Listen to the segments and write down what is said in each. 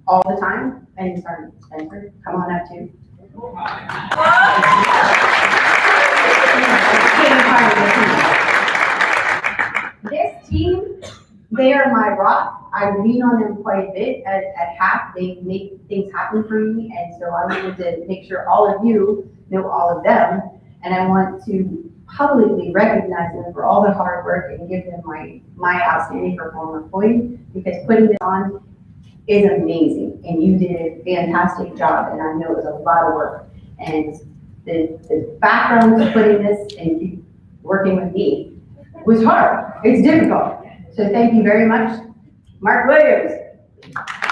all the time. And sorry, Spencer, come on up too. This team, they are my rock. I lean on them quite a bit at half. They make things happen for me, and so I wanted to make sure all of you know all of them, and I want to publicly recognize them for all the hard work and give them my outstanding performer point, because putting this on is amazing, and you did a fantastic job, and I know it was a lot of work, and the background to putting this and you working with me was hard. It's difficult. So thank you very much. Mark Williams,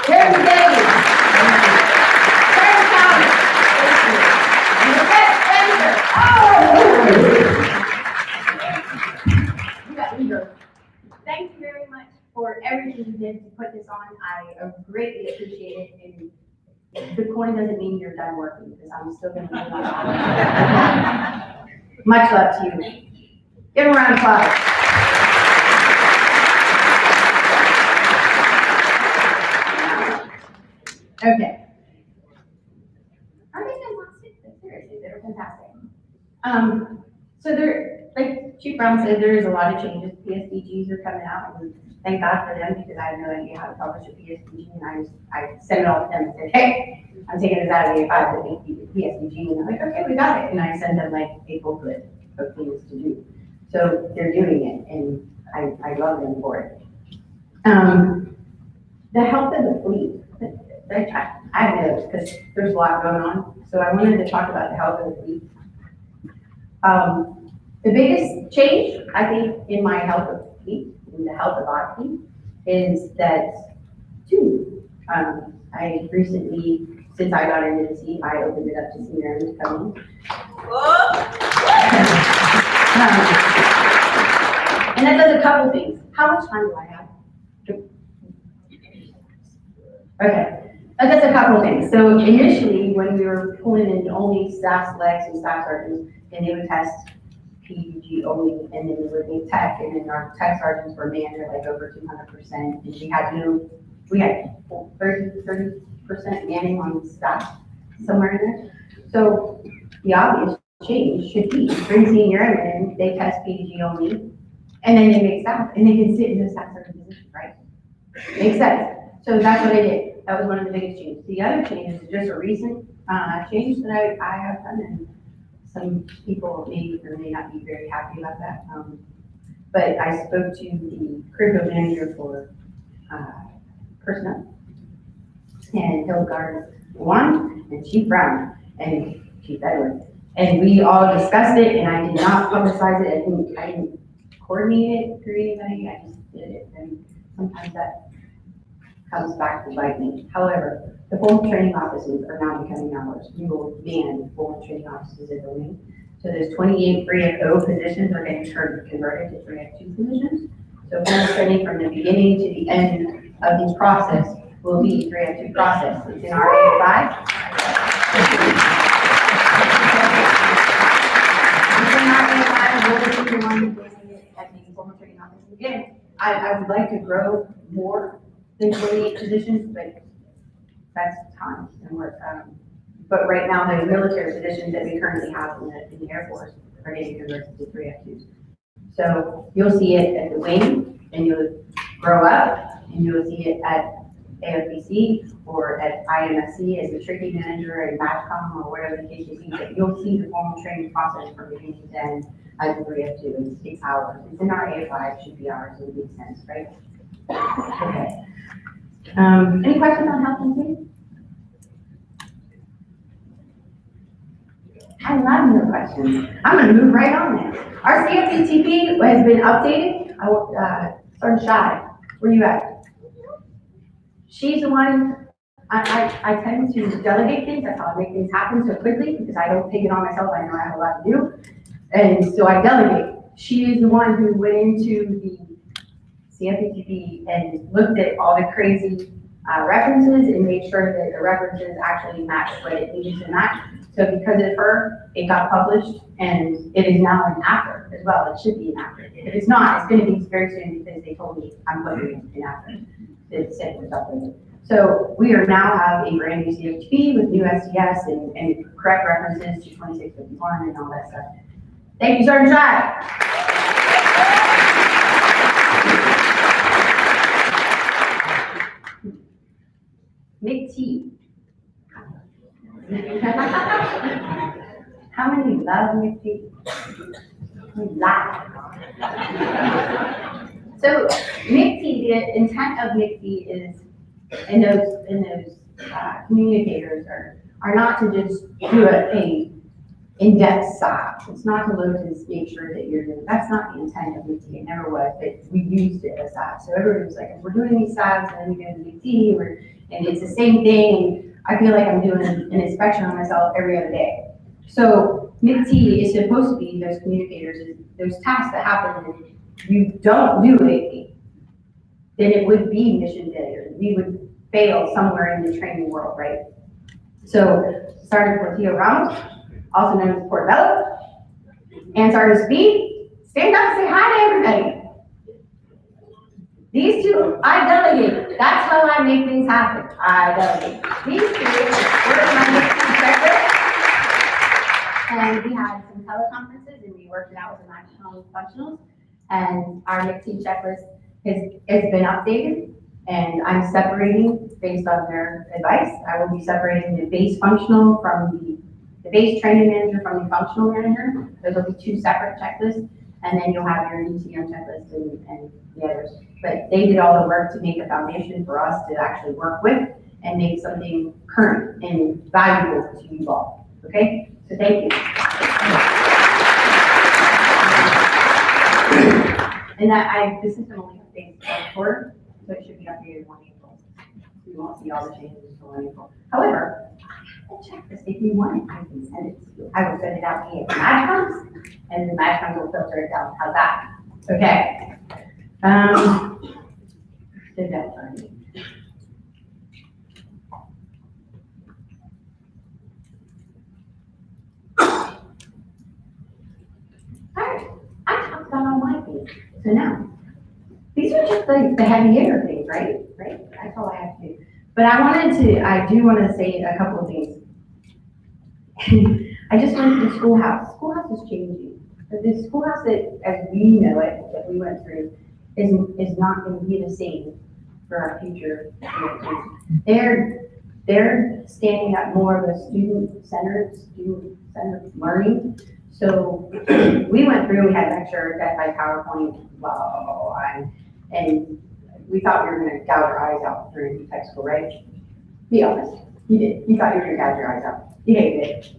Karen Davis, Karen Thomas, and Spencer. Oh! You got me go. Thank you very much for everything you did to put this on. I greatly appreciate it. And the coin doesn't mean you're done working, because I'm still going to do that. Much love to you. Give him a round of applause. Okay. Are they fantastic? Seriously, they're fantastic. So there, like Chief Brown said, there is a lot of changes. PSDGs are coming out, and thank God for them, because I have no idea how to publish a PSDG, and I sent it all to them and said, hey, I'm taking this out of the A5 to make PSDG, and they're like, okay, we got it. And I send them like a booklet of things to do. So they're doing it, and I love them for it. The health of the fleet. I know, because there's a lot going on. So I wanted to talk about the health of the fleet. The biggest change, I think, in my health of the fleet, in the health of our fleet, is that I recently, since I got into the seat, I opened it up to senior airmen to come in. And that does a couple things. How much time do I have? Okay. That's a couple of things. So initially, when we were pulling in only staff selects and staff sergeants, and they would test PDG only, and then we would need tech, and then our tech sergeants were manned at like over 200%, and we had 30% manning on staff somewhere in there. So the obvious change should be bring senior airmen, they test PDG only, and then they make staff, and they can sit in the staff sergeant position, right? Makes sense. So that's what I did. That was one of the biggest changes. The other change is just a recent change that I have done, and some people may or may not be very happy about that. But I spoke to the curriculum manager for personnel, and Hildegard Juan, and Chief Brown, and Chief Edward. And we all discussed it, and I did not publicize it. I didn't coordinate it through anybody. I just did it, and sometimes that comes back to bite me. However, the formal training offices are now becoming ours. We will ban formal training offices in domain. So there's 28 3FO positions are getting converted to 3F2 positions. So formal training from the beginning to the end of this process will be 3F2 process. It's in our A5. It's in our A5, we'll be the one placing it at the formal training office. Again, I would like to grow more than 28 positions, but that's time and work. But right now, the military positions that we currently have in the Air Force are getting converted to 3F2s. So you'll see it at the wing, and you'll grow up, and you'll see it at AFPC or at IMSC as a tricky manager and MATCOM or whatever the case may be. But you'll see the formal training process from beginning to end as a 3F2. It's ours. It's in our A5, it should be ours. It makes sense, right? Okay. Any questions on health and safety? I love no questions. I'm going to move right on there. Our CFCTP has been updated. I will start shy. Where you at? She's the one. I tend to delegate things. That's how I make things happen so quickly, because I don't take it on myself. I know I have a lot to do, and so I delegate. She is the one who went into the CFPTP and looked at all the crazy references and made sure that the references actually matched what it needed to match. So because of her, it got published, and it is now an after as well. It should be an after. If it's not, it's going to be very soon, because they told me I'm putting it in after. It said it was uploaded. So we are now have a brand new CHP with new SDS and correct references to 2651 and all that stuff. Thank you, Sergeant Shai. McT. How many love McT? We laugh. So McT, the intent of McT is, and those communicators are not to just do a in-depth SOP. It's not to load and make sure that you're doing, that's not the intent of McT, it never was, but we used it as that. So everybody was like, we're doing these SOPs and then we go to McT, and it's the same thing. I feel like I'm doing an inspection on myself every other day. So McT is supposed to be those communicators, those tasks that happen and you don't do it, then it would be mission failure. We would fail somewhere in the training world, right? So Sergeant Portillo Ramos, also known as Portobello, and Sergeant Speed, stand up and say hi to everybody. These two, I delegate. That's how I make things happen. I delegate. These two were my checklist. And we had some teleconferences and we worked it out with the national functionals. And our McT checklist has been updated. And I'm separating based on their advice. I will be separating the base functional from the base training manager from the functional manager. Those will be two separate checklists. And then you'll have your DTM checklist and the others. But they did all the work to make a foundation for us to actually work with and make something current and valuable to you all. Okay? So thank you. And the system only updates a quarter, so it should be updated 1 April. You won't see all the changes until 1 April. However, I'll check this if you want it. I can send it to you. I will send it out via MAGCOMs, and the MAGCOMs will filter it down. How's that? Okay. Did that already. Alright, I talked about all my things. So now, these are just the heavy hitter things, right? Right? That's all I have to do. But I do want to say a couple of things. I just went to the schoolhouse. Schoolhouse is changing. The schoolhouse that, as we know it, that we went through, is not going to be the same for our future generations. They're standing up more of a student-centered learning. So we went through, we had a lecture, death by PowerPoint, blah, blah, blah, blah, and we thought we were going to gouge our eyes out during tech school, right? Be honest. You did. You thought you were going to gouge your eyes out. You hated it.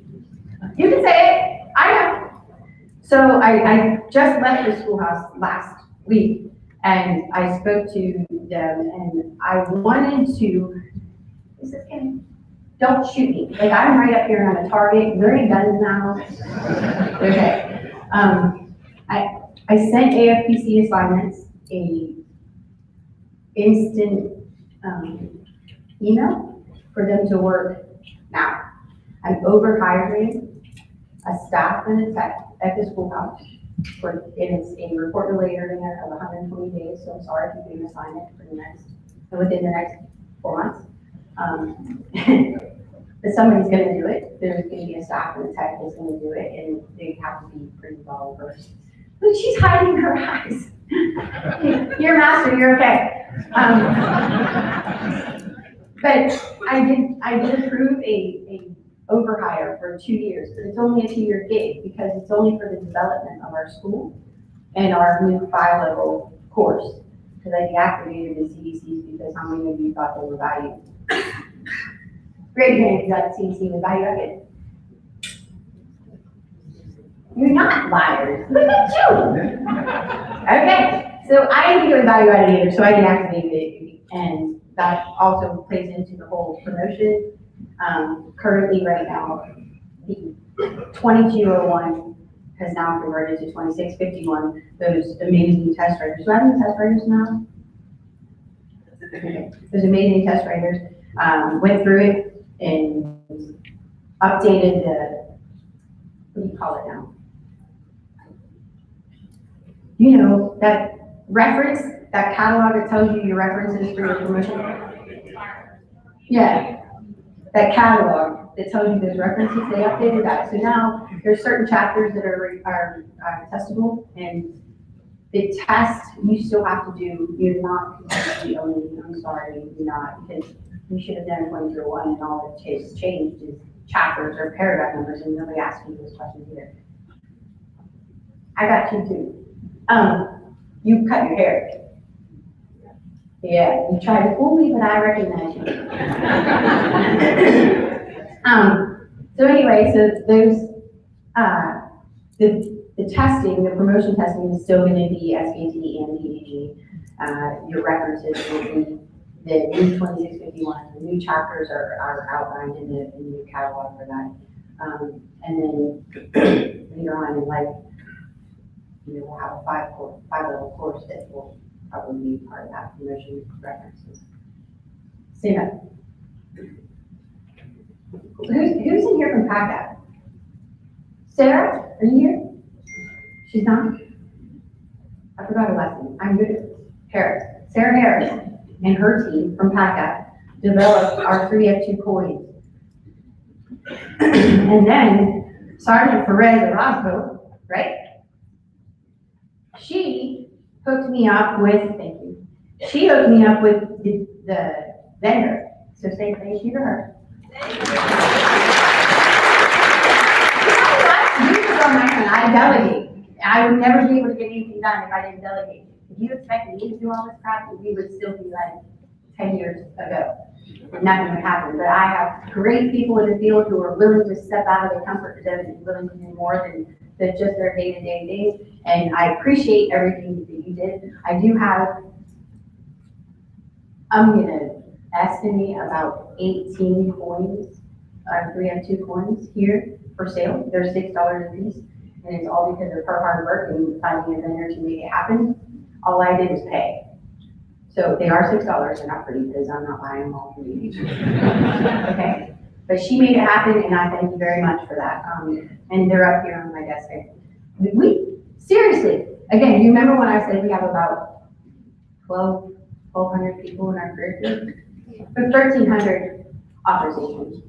You can say it. I know. So I just left the schoolhouse last week, and I spoke to them, and I wanted to, is this game? Don't shoot me. Like, I'm right up here on a target. There ain't guns now. Okay. I sent AFPC assignments a instant email for them to work now. I'm overhiring a staff and a tech at the schoolhouse. And it's a report delay area of 120 days, so I'm sorry if you can assign it within the next 4 months. But somebody's going to do it. There's going to be a staff and a tech that's going to do it, and they have to be pretty well versed. But she's hiding her eyes. You're a master, you're okay. But I did approve a overhire for 2 years, but it's only a 2-year gig because it's only for the development of our school and our new 5-level course. Because I deactivated the CDCs because how many of you thought they were valued? Great, hand, you got the CDC with value added. You're not liars. Look at you. Okay, so I didn't do a value added either, so I deactivated it, and that also plays into the whole promotion. Currently, right now, the 2201 has now converted to 2651. Those amazing test writers. Do I have any test writers now? Okay. Those amazing test writers went through it and updated the, what do you call it now? You know, that reference, that catalog that tells you your references for your promotion. Yeah, that catalog that tells you those references, they updated that. So now there's certain chapters that are testable, and the test you still have to do. You're not completely only. I'm sorry, you're not, because you should have done 2001, and all that has changed is chapters or paragraph numbers, and nobody asked you those questions either. I got you too. You cut your hair. Yeah, you tried to fool me, but I recognize you. So anyway, so those, the testing, the promotion testing is still gonna be SAT and PDG. Your references will be the new 2651, the new chapters are outlined in the new catalog for that. And then later on in life, we'll have a five-level course that will probably be part of that promotion references. Stand up. Who's in here from PACA? Sarah, are you here? She's not? I forgot her last name. I'm good at Harris. Sarah Harris and her team from PACA developed our 3F2 coins. And then Sergeant Perez Orozco, right? She hooked me up with, thank you. She hooked me up with the vendor. So say thank you to her. I delegate. I would never be able to get anything done if I didn't delegate. If you expect me to do all this crap, we would still be like 10 years ago. Nothing would happen. But I have great people in the field who are willing to step out of their comfort zone and willing to do more than just their day-to-day thing. And I appreciate everything that you did. I do have, I'm gonna estimate about 18 coins, 3F2 coins here for sale. They're $6 a piece. And it's all because of her hard work and finding a vendor to make it happen. All I did was pay. So they are $6, they're not free because I'm not buying them all for you. Okay, but she made it happen and I thank you very much for that. And they're up here on my desk. Seriously, again, you remember when I said we have about 1,200 people in our career field? But 1,300 authorizations.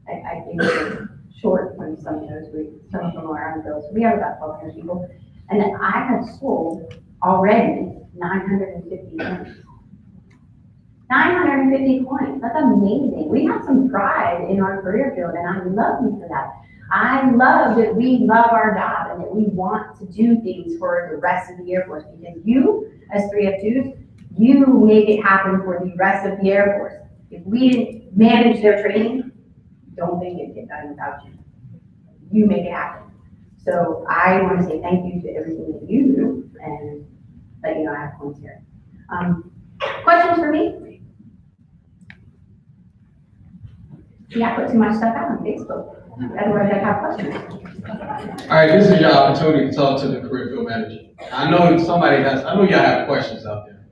I think we're short when some of them are unfilled. So we have about 1,200 people. And I have sold already 950 coins. 950 coins, that's amazing. We have some pride in our career field and I love you for that. I love that we love our job and that we want to do things for the rest of the Air Force because you, as 3F2s, you make it happen for the rest of the Air Force. If we didn't manage their training, don't think it'd get done without you. You make it happen. So I want to say thank you to everything that you do and let you know I have points here. Questions for me? Yeah, I put too much stuff out on Facebook. Otherwise I'd have questions. All right, this is your opportunity to talk to the career field manager. I know y'all have questions out there.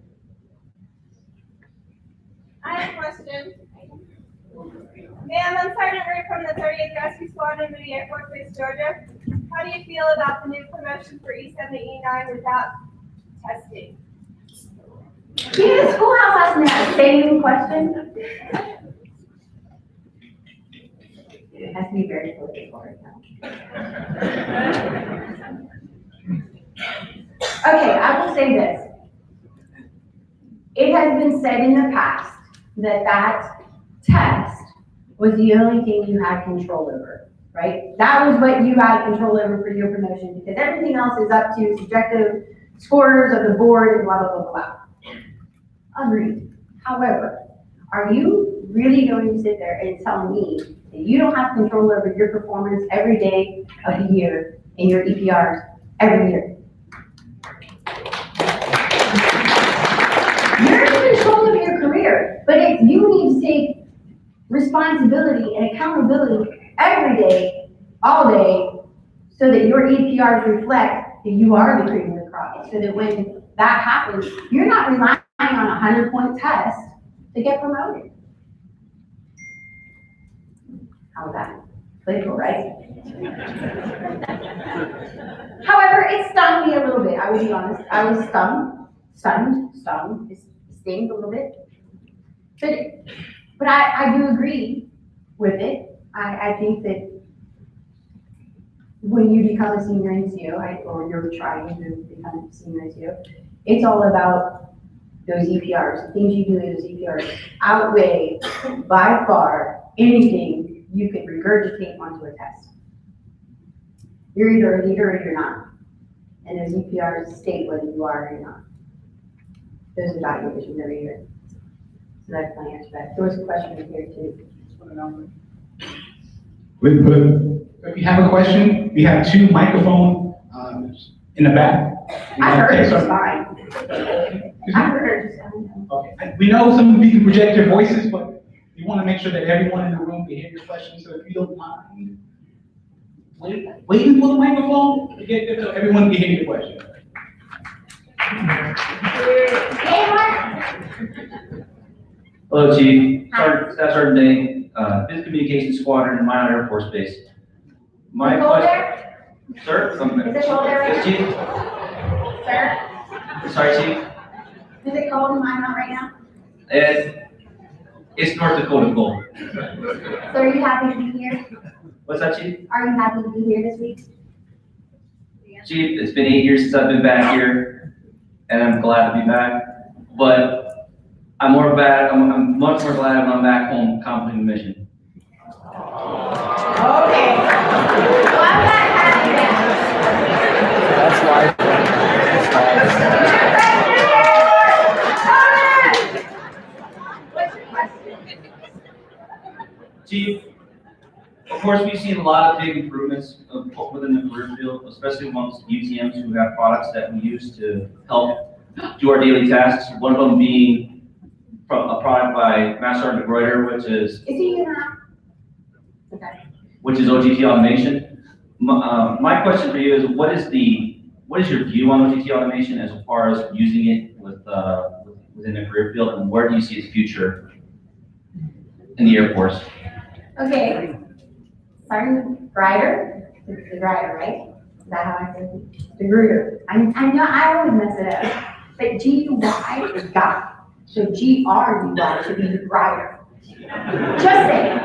I have a question. Ma'am, I'm Sergeant Ray from the 30th Rescue Squadron of the Air Force Base, Georgia. How do you feel about the new promotion for E7 to E9 without testing? See, the schoolhouse asked me that same question. It has to be very political right now. Okay, I will say this. It has been said in the past that test was the only thing you had control over, right? That was what you had control over for your promotion because everything else is up to subjective scores of the board and blah, blah, blah, blah. Agreed. However, are you really going to sit there and tell me that you don't have control over your performance every day of the year in your EPRs every year? You're in control of your career, but if you need to take responsibility and accountability every day, all day, so that your EPRs reflect that you are the cream of the crop, so that when that happens, you're not relying on a 100-point test to get promoted. How's that? Playful, right? However, it stung me a little bit. I will be honest. I was stung. It stings a little bit. But But I do agree with it. I think that when you become a senior NCO, or you're trying to become a senior NCO, it's all about those EPRs. The things you do in those EPRs outweigh by far anything you could regurgitate onto a test. You're either a leader or you're not. And those EPRs state whether you are or you're not. Those evaluations every year. So that's my answer to that. There was a question in here too. If you have a question, we have 2 microphones in the back. I heard it just fine. I heard it just fine. Okay. We know some of you can project your voices, but we want to make sure that everyone in the room can hear your question. So if you don't mind, waiting for the microphone to get there so everyone can hear your question. Hello, Chief. Staff Sergeant Day, Business Communications Squadron, Minot Air Force Base. My question, sir? Is it cold there right Yes, Chief? now? Sir? Sorry, Chief? Is it cold in Minot right now? It's North Dakota cold. So are you happy to be here? What's that, Chief? Are you happy to be here this week? Chief, it's been 8 years since I've been back here, and I'm glad to be back. But I'm much more glad when I'm back home completing the mission. Okay. Well, I'm not happy then. That's why. What's your question? Chief, of course, we've seen a lot of big improvements within the career field, especially amongst UTMs who have products that we use to help do our daily tasks. One of them being from a product by Master Sergeant Reuter, which is he gonna? Okay. OGT automation. My question for you is, what is your view on OGT automation as far as using it within the career field, and where do you see its future in the Air Force? Okay. Sergeant Grider? It's the Grider, right? Is that how I say it? The Gruder. I know I always mess it up. But G-U-Y is God. So G-R-U-Y should be the Grider. Just saying.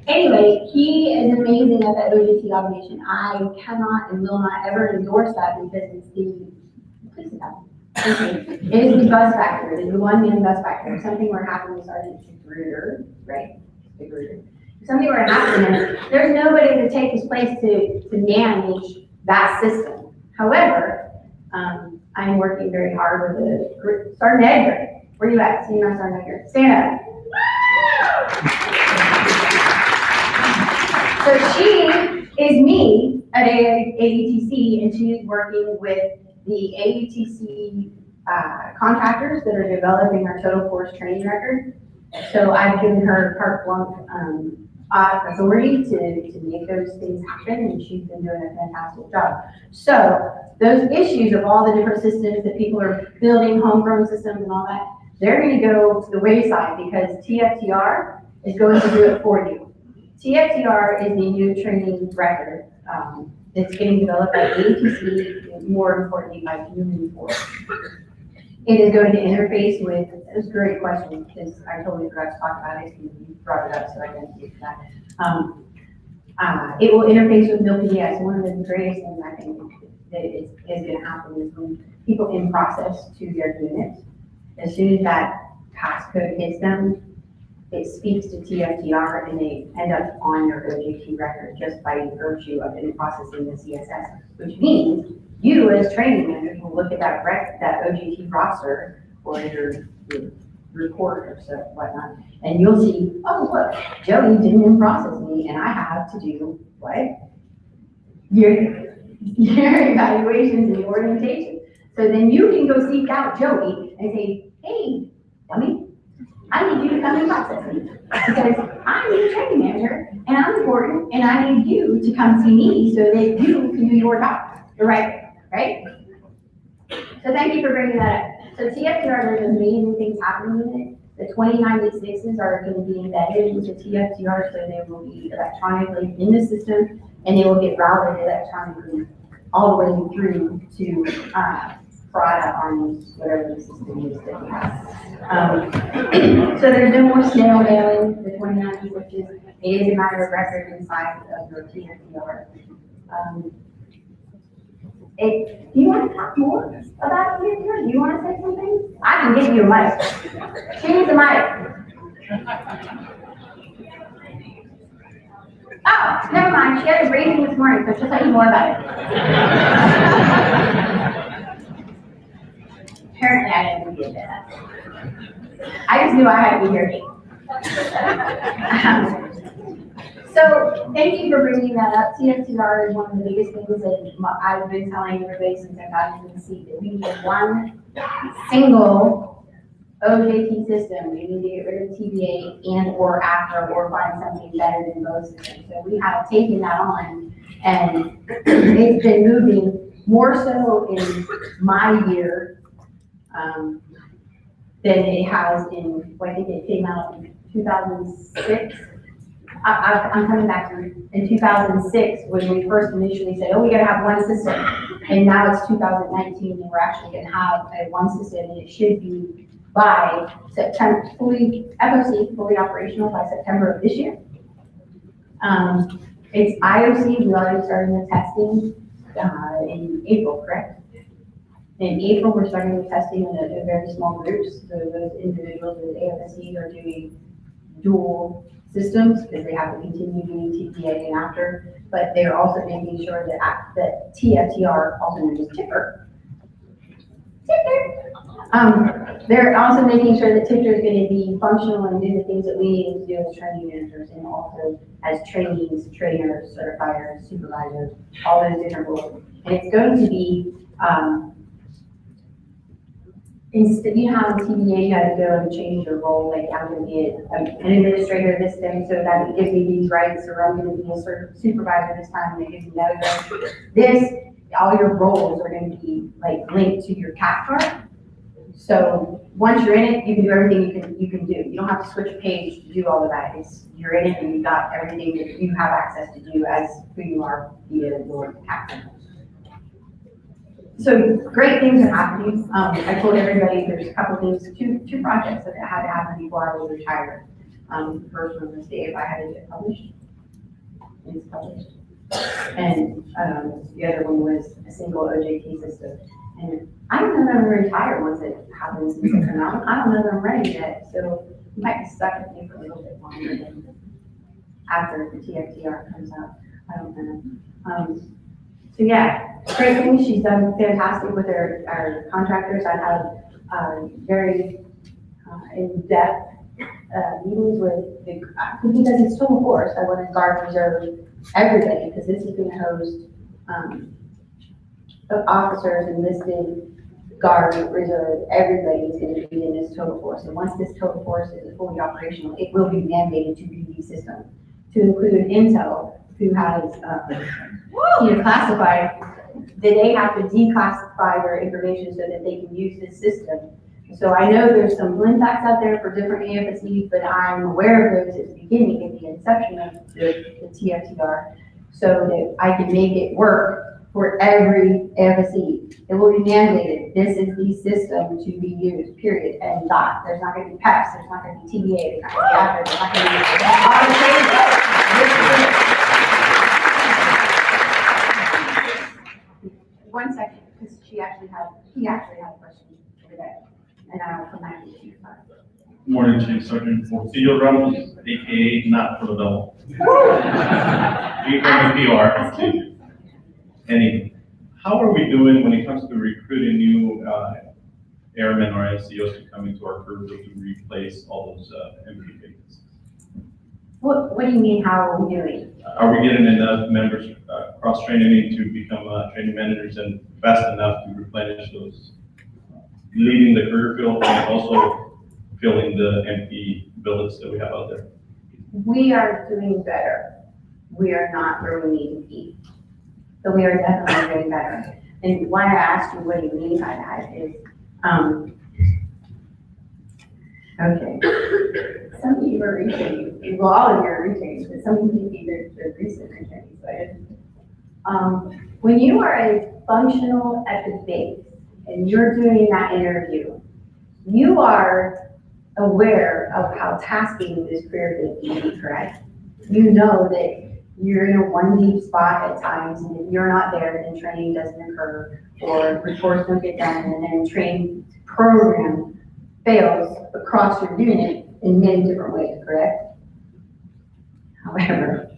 Anyway, he is amazing at that OGT automation. I cannot and will not ever endorse that because it's the, please sit down. It is the buzz factor. It is the one-man buzz factor. If something were to happen with Sergeant Gruder, right? The Gruder. If something were to happen, there's nobody to take his place to manage that system. However, I'm working very hard with the Sergeant Edgar. Where are you at? Senior Sergeant Edgar. Stand up. So she is me at AUTC, and she is working with the AUTC contractors that are developing our total force training record. So I've given her carte blanche authority to make those things happen, and she's been doing a fantastic job. So those issues of all the different systems that people are building, homegrown systems and all that, they're going to go to the wayside because TFTR is going to do it for you. TFTR is the new training record that's getting developed by AUTC, and more importantly by human force. It is going to interface with, it was a great question because I totally forgot to talk about it, and you brought it up, so I didn't get to that. It will interface with MilPDS. One of the greatest things I think that is going to happen is when people in process to their unit, as soon as that passcode hits them, it speaks to TFTR and they end up on your OJT record just by virtue of it processing the CSS, which means you as training managers will look at that OJT roster or your report or so whatnot, and you'll see, oh look, Joey didn't process me and I have to do what? Your evaluations and orientation. So then you can go seek out Joey and say, hey, dummy, I need you to come and process me because I'm your training manager and I'm important and I need you to come see me so that you can do your job the right way, right? So thank you for bringing that up. So TFTR, there's amazing things happening with it. The 2096s are going to be embedded into TFTR, so they will be electronically in the system and they will get routed electronically all the way through to Prada on whatever the system is that we have. So there's no more snail mailing, the 29, which is, it is a matter of record inside of your TFDR. Do you want to talk more about TFDR? Do you want to say something? I can give you a mic. She needs a mic. Oh, never mind, she had a briefing this morning, so she'll tell you more about it. Apparently I didn't get that. I just knew I had to be here. So thank you for bringing that up. CFTR is one of the biggest things that I've been telling everybody since I got into the seat, that we need one single OJT system. We need to get rid of TBA and or AFRA or find something better than both systems. So we have taken that on, and it's been moving more so in my year than it has in, I think it came out in 2006. I'm coming back to in 2006 when we first initially said, oh, we gotta have one system. And now it's 2019 and we're actually gonna have a one system, and it should be by September, FOC, fully operational by September of this year. It's IOC, we already started the testing in April, correct? In April, we're starting the testing in a very small groups. So those individuals with AFSC are doing dual systems because they have to continue doing TPA and after, but they're also making sure that TFTR, also known as TIPper, they're also making sure that TIPper is going to be functional and do the things that we need to do as training managers and also as trainees, trainers, certifiers, supervisors, all those different roles. And it's going to be, instead, you know how in TBA you had to go and change your role, like I'm going to be an administrator this thing, so that it gives me these rights, or I'm going to be a supervisor this time, and it gives me that rights. This, all your roles are going to be like linked to your CAP card. So once you're in it, you can do everything you can do. You don't have to switch a page to do all of that. You're in it and you got everything that you have access to do as who you are via your CAP card. So great things are happening. I told everybody there's a couple things, two projects that had to happen before I was retired. First one was if I had to get published. It's published. And the other one was a single OJT system. And I don't know if I'm retired once it happens in the economic. I don't know if I'm ready yet. So you might be stuck with me for a little bit longer than after the TFTR comes out. I don't know. So yeah, great things. She's done fantastic with our contractors. I have very in-depth meetings with the, because it's total force. I want to guard reserve everybody because this is going to host officers, enlisted, guard, reserve. Everybody is going to be in this total force. And once this total force is fully operational, it will be mandated to be the system to include Intel, who has classified, that they have to declassify their information so that they can use this system. So I know there's some linbacks out there for different AFSEs, but I'm aware of those at the beginning, at the inception of the TFTR, so that I can make it work for every AFSE. It will be mandated. This is the system to be used, period, and dot. There's not going to be PEPs, there's not going to be TBA, there's not going to be AFRA, there's not going to be 1 second, because he actually had a question for that, and I'll come back to you. Morning, Chief Sergeant Portillo Ramos, aka not for the devil. You can PR. Anyway, how are we doing when it comes to recruiting new airmen or NCOs to come into our crew to replace all those empty vacancies? What do you mean, how are we doing? Are we getting enough members cross-training to become training managers and fast enough to replenish those, leading the career field and also filling the empty billets that we have out there? We are doing better. We are not where we need to be. So we are definitely doing better. And why I asked you what do you mean by that is, okay. Some of you are retraining, well, all of you are retraining, but some of you are recent retraining. So when you are a functional at the base, and you're doing that interview, you are aware of how tasking this career field can be, correct? You know that you're in a one deep spot at times, and if you're not there, then training doesn't occur, or reports don't get done, and then training program fails across your unit in many different ways, correct? However,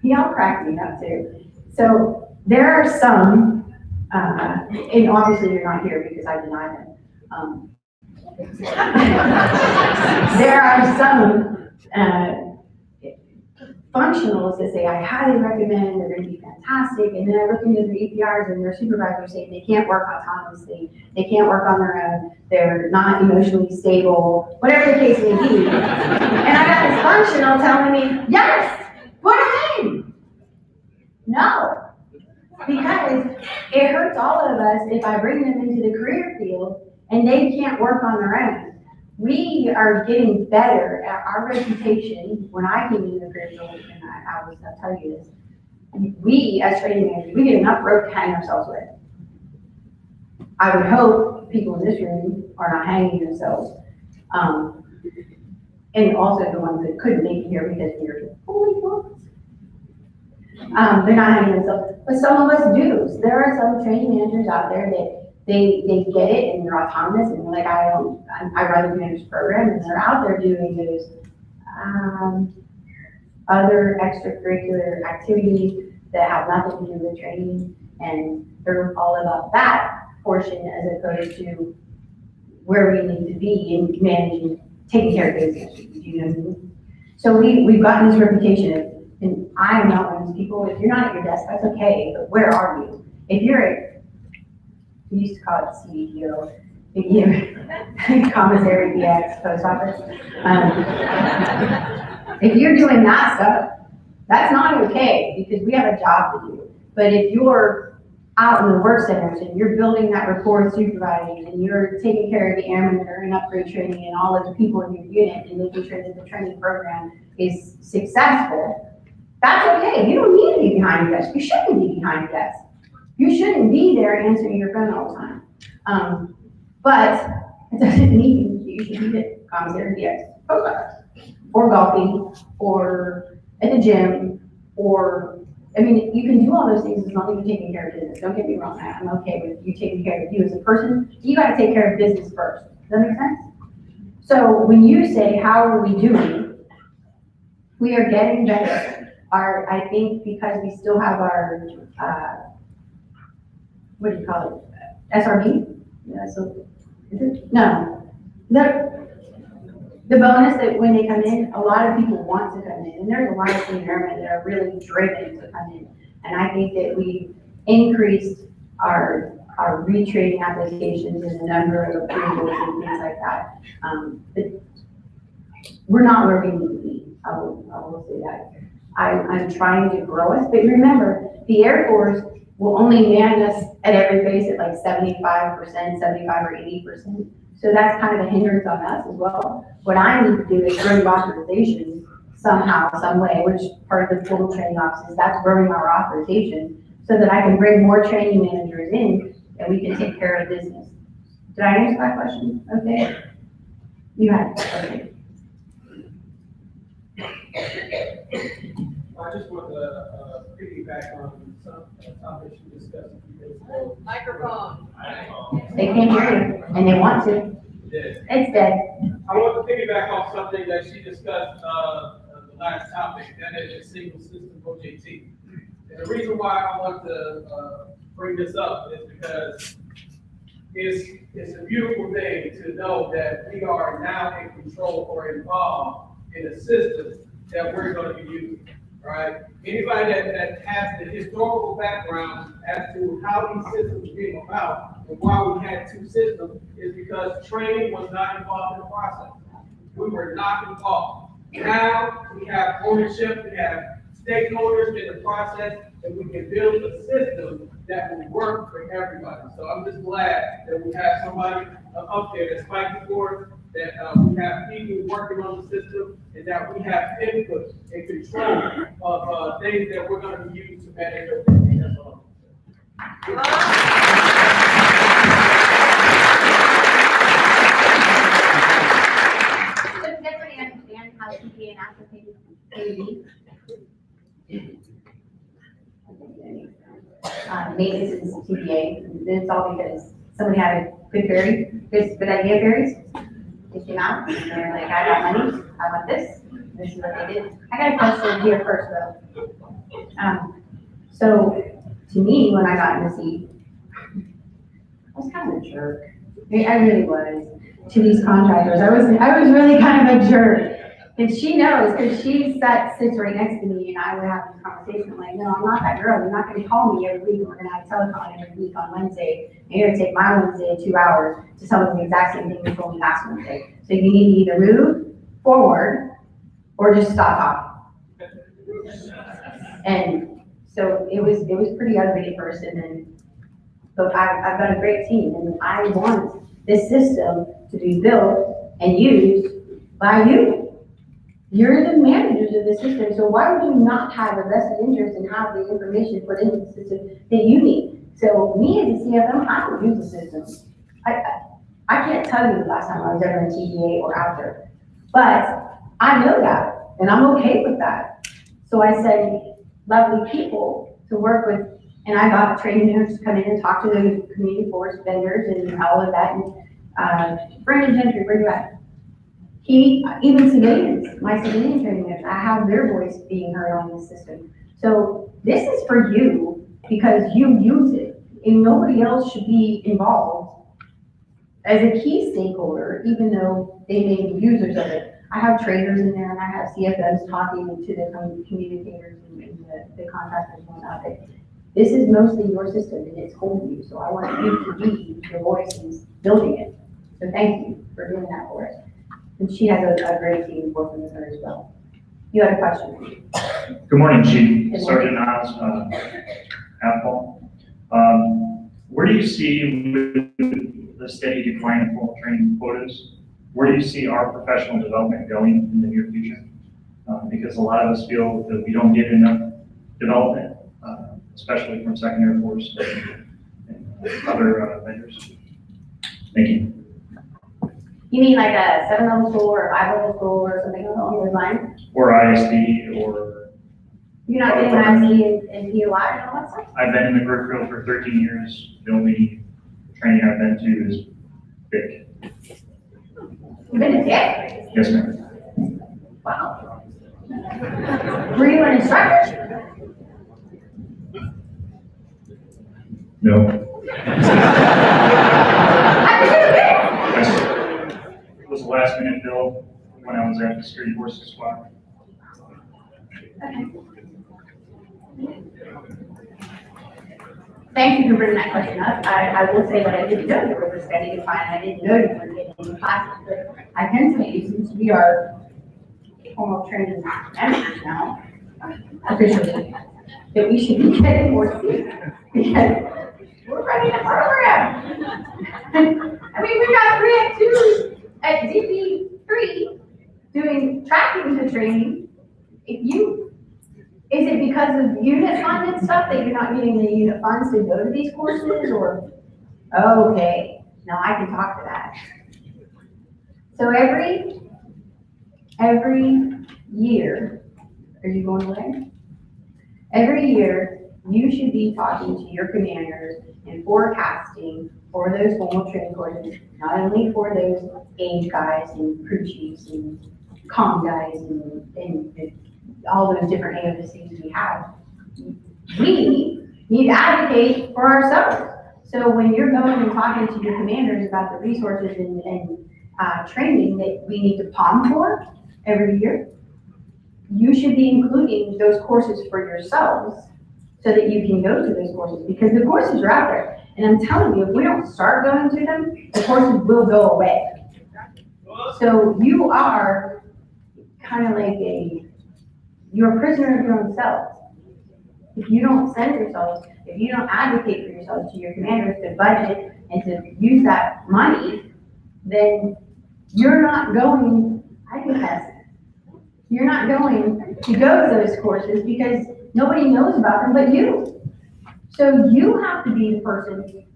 y'all crack me up too. So there are some, and obviously you're not here because I deny them. There are some functionals that say, I highly recommend, they're gonna be fantastic, and then I look into their EPRs and their supervisors say they can't work autonomously, they can't work on their own, they're not emotionally stable, whatever the case may be. And I got this functional telling me, yes, put them in. No, because it hurts all of us if I bring them into the career field and they can't work on their own. We are getting better at our reputation. When I came into the career field, and I'll tell you this, we as training managers, we get enough rope to hang ourselves with. I would hope people in this room are not hanging themselves. And also the ones that couldn't make it here because we were holy smokes. They're not hanging themselves, but some of us do. So there are some training managers out there that they get it and they're autonomous and they're like, I run a managed program, and they're out there doing those other extracurricular activities that have nothing to do with training, and they're all about that portion as opposed to where we need to be in managing, taking care of business. You know what I mean? So we've gotten this reputation of, and I am not one of these people, if you're not at your desk, that's okay, but where are you? If you're at, we used to call it CDO, commissary DX, post office. If you're doing that stuff, that's not okay, because we have a job to do. But if you're out in the work centers and you're building that rapport with supervisors and you're taking care of the airmen that are in upgrade training and all of the people in your unit and making sure that the training program is successful, that's okay. You don't need to be behind your desk. You shouldn't be behind your desk. You shouldn't be there answering your phone all the time. But it doesn't mean you should be at commissary DX, post office, or golfing, or at the gym, or, I mean, you can do all those things as long as you're taking care of business. Don't get me wrong, I'm okay with you taking care of you as a person. You gotta take care of business first. Does that make sense? So when you say, how are we doing? We are getting better. I think because we still have our, what do you call it? SRB? Yeah, so, is it? No. The bonus that when they come in, a lot of people want to come in, and there's a lot of senior airmen that are really driven to come in. And I think that we increased our retraining applications and the number of approvals and things like that. But we're not where we need to be. I will say that. I'm trying to grow us, but remember, the Air Force will only man us at every base at like 75%, 75 or 80%. So that's kind of a hindrance on us as well. What I need to do is grow authorization somehow, some way, which part of the total training office is that's growing our authorization so that I can bring more training managers in and we can take care of business. Did I answer that question? Okay. You had it. Okay. I just want to piggyback on some topics you discussed a few days ago. Microphone. They can't hear you, and they want to. Yes. It's dead. I want to piggyback on something that she discussed, the last topic, that is the single system OJT. And the reason why I want to bring this up is because it's a beautiful thing to know that we are now in control or involved in a system that we're going to be using. Right? Anybody that has the historical background as to how these systems came about and why we had two systems is because training was not involved in the process. We were not involved. Now we have ownership, we have stakeholders in the process, and we can build a system that will work for everybody. So I'm just glad that we have somebody up there that's fighting for it, that we have people working on the system, and that we have input and control of things that we're going to use to manage our business. That's all. maintenance is TBA, and it's all because somebody had a good idea berries. They came out, and they're like, I got money, I want this is what they did. I got a question here first though. So, to me, when I got in the seat, I was kind of a jerk. I really was, to these contractors. I was really kind of a jerk. And she knows, because she sits right next to me, and I would have this conversation, like, no, I'm not that girl. You're not gonna call me every week, we're gonna have telecon every week on Wednesday, and you're gonna take my Wednesday 2 hours to tell me the exact same thing you told me last Wednesday. So you need to either move forward, or just stop talking. And so it was pretty ugly at first, and then, but I've got a great team, and I want this system to be built and used by you. You're the managers of the system, so why would you not have a vested interest in have the information put into the system that you need? So me as a CFM, I don't use the system. I can't tell you the last time I was ever in TDA or out there, but I know that, and I'm okay with that. So I send lovely people to work with, and I got trainers to come in and talk to the community forest vendors and all of that, and Brandon Gentry, where you at? Even civilians, my civilian trainers, I have their voice being heard on the system. So this is for you because you use it, and nobody else should be involved as a key stakeholder, even though they may be users of it. I have traders in there, and I have CFMs talking to the communicators and the contractors and whatnot. This is mostly your system, and it's holding you, so I want you to be your voice in building it. So thank you for doing that for us. And she has a great team working with her as well. You had a question? Good morning, Chief. Good morning. Sergeant Niles, Apple. Where do you see with the steady decline in full training quotas, where do you see our professional development going in the near future? Because a lot of us feel that we don't get enough development, especially from Second Air Force and other vendors. Thank you. You mean like a 7-level school or a 5-level school or something along those lines? Or ISD, or You're not getting ISD and POI and all that stuff? I've been in the career field for 13 years. The only training I've been to is big. You've been to DIC? Yes, ma'am. Wow. Were you an instructor? No. I presume It was a last minute bill when I was at the Security Forces Squad. Thank you for bringing that question up. I will say that I didn't know you were studying to find, I didn't know you were getting any classes, but I can say you, since we are formal training managers now, officially, that we should be getting more seats, because we're running a program. I mean, we got 3 at 2 at DP3 doing tracking the training. Is it because of unit funded stuff that you're not getting the unit funds to go to these courses, or? Okay, now I can talk to that. So every year, are you going away? Every year, you should be talking to your commanders and forecasting for those formal training courses, not only for those age guys and crew chiefs and comm guys and all those different AOCs we have. We need to advocate for ourselves. So when you're going and talking to your commanders about the resources and training that we need to POM for every year, you should be including those courses for yourselves so that you can go to those courses, because the courses are out there. And I'm telling you, if we don't start going to them, the courses will go away. So you are kind of like you're a prisoner of your own self. If you don't send yourselves, if you don't advocate for yourselves to your commanders to budget and to use that money, then you're not going, I confess, you're not going to go to those courses because nobody knows about them but you. So you have to be the person,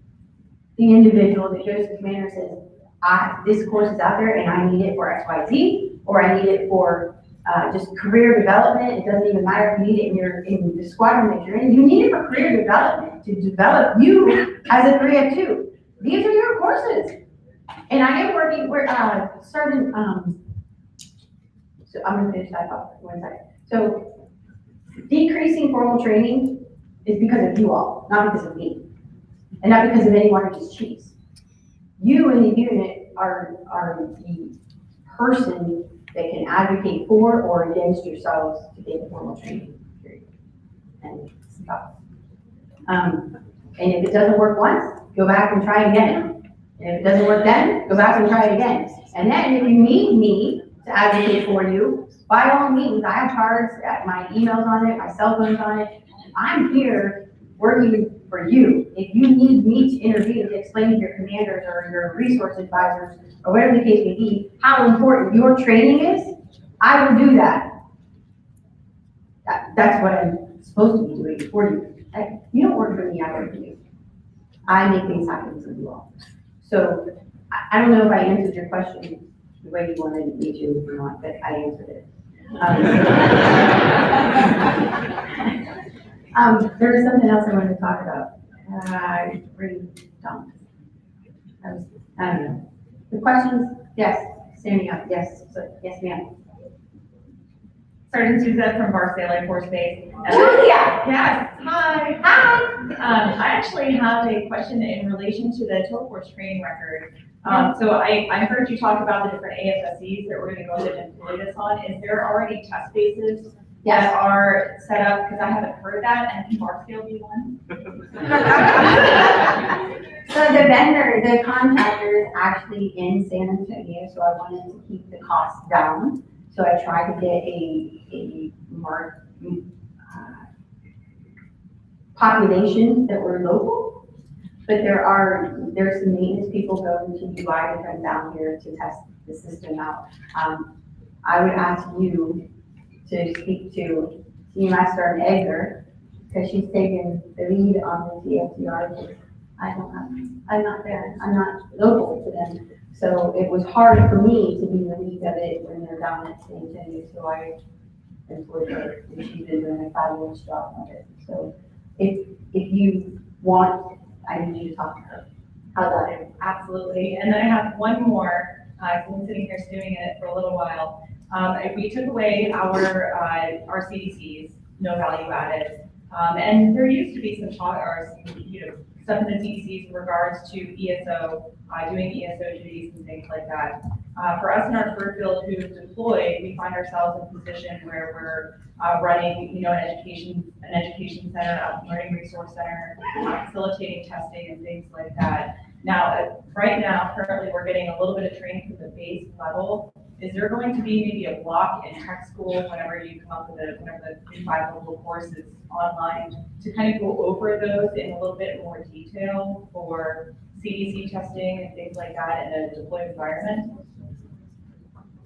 the individual that goes to the commander and says, this course is out there and I need it for XYZ, or I need it for just career development. It doesn't even matter if you need it in the squadron that you're in. You need it for career development. to develop you as a 3F2. These are your courses. And I am working, we're, starting, so I'm gonna finish that up, 1 second. So decreasing formal training is because of you all, not because of me. And not because of any one of these chiefs. You in the unit are the person that can advocate for or against yourselves to take the formal training, period. And stop. And if it doesn't work once, go back and try again. And if it doesn't work then, go back and try it again. And then if you need me to advocate for you, by all means, I have cards, my email's on it, my cell phone's on it. I'm here working for you. If you need me to intervene, to explain to your commanders or your resource advisors, or whatever the case may be, how important your training is, I will do that. That's what I'm supposed to be doing for you. You don't work for me, I work for you. I make things happen for you all. So I don't know if I answered your question the way you wanted me to or not, but I answered it. There was something else I wanted to talk about. I really don't. I don't know. The questions? Yes, standing up. Yes, yes, ma'am. Sergeant Suzette from Barksdale Air Force Base. Julia! Yes, hi. Hi! I actually have a question in relation to the total force training record. So I heard you talk about the different AFSCs that we're going to go ahead and employ this on. Is there already test bases that are set up? Because I haven't heard that, and can Barksdale be one? So the contractor is actually in San Antonio, so I wanted to keep the costs down. So I tried to get a population that were local, but there's some maintenance people going to UI to come down here to test the system out. I would ask you to speak to Senior Master Edgar, because she's taken the lead on the CFTR. I'm not there, I'm not local to them. So it was hard for me to be the lead of it when they're down at San Antonio, so I employed her, and she's been doing a fabulous job of it. So if you want, I need you to talk to her. How's that? Absolutely. And then I have one more. I've been sitting here stewing in it for a little while. If we took away our CDCs, no value added, and there used to be some talk or stuff in the CDCs in regards to ESO, doing ESO duties and things like that. For us in our career field who is deployed, we find ourselves in a position where we're running, an education center, a learning resource center, facilitating testing and things like that. Now, right now, currently, we're getting a little bit of training for the base level. Is there going to be maybe a block in tech school whenever you come up with whenever the 5 level course is online to kind of go over those in a little bit more detail for CDC testing and things like that in a deployed environment?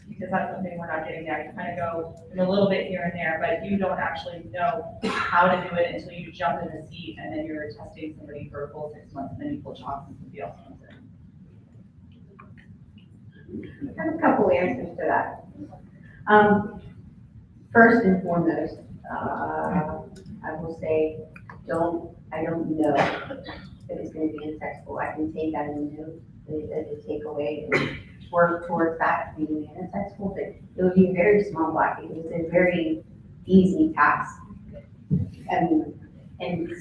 Because that's something we're not getting there. You kind of go in a little bit here and there, but you don't actually know how to do it until you jump in the seat and then you're testing somebody for a full 6 months and then you pull chocks and somebody else comes in. I have a couple answers to that. First and foremost, I will say, I don't know if it's going to be in tech school. I can take that and take away and work towards that being in a tech school, but it would be a very small block because it's a very easy task. And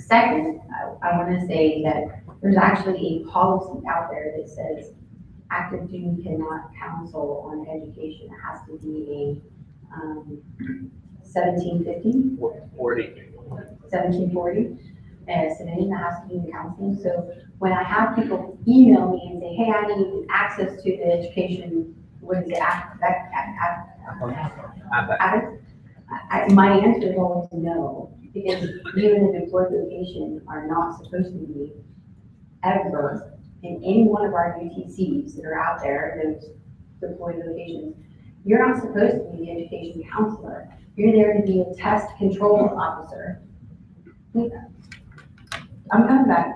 second, I want to say that there's actually a policy out there that says active duty cannot counsel on education. It has to be a 1750? 1740. Civilian that has to be in counseling. So when I have people email me and say, hey, I need access to the education, what is it, my answer is always no, because even the deployed location are not supposed to be ever in any one of our UTCs that are out there, those deployed locations. You're not supposed to be the education counselor. You're there to be a test control officer. I'm coming back.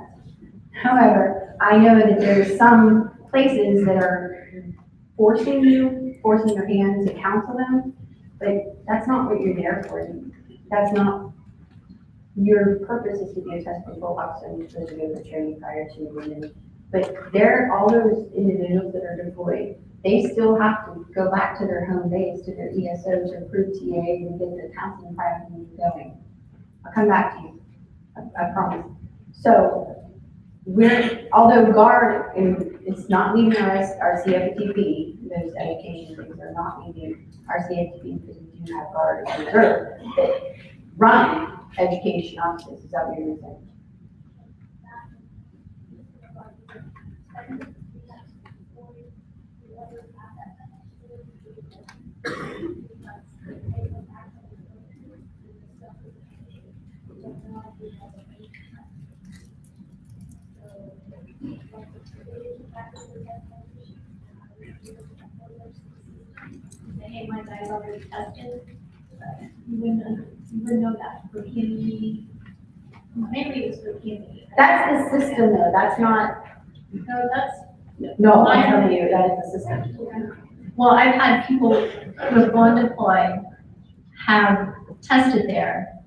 However, I know that there's some places that are forcing your hand to counsel them, but that's not what you're there for. That's not your purpose is to be a test control officer, and you're supposed to go for training prior to moving. But all those individuals that are deployed, they still have to go back to their home base, to their ESO to approve TA and get their counseling prior to moving going. I'll come back to you, I promise. So although guard, and it's not leaving our CFTP, those education things are not leaving our CFTP because we do have guard as reserve that run education offices, is that what you're saying? Hey, my guy's already tested, but you wouldn't know that for community. Maybe it was for community. That's the system though, that's not, No, that's, no, I'm telling you, that is the system. well, I've had people who have gone to deploy, have tested there,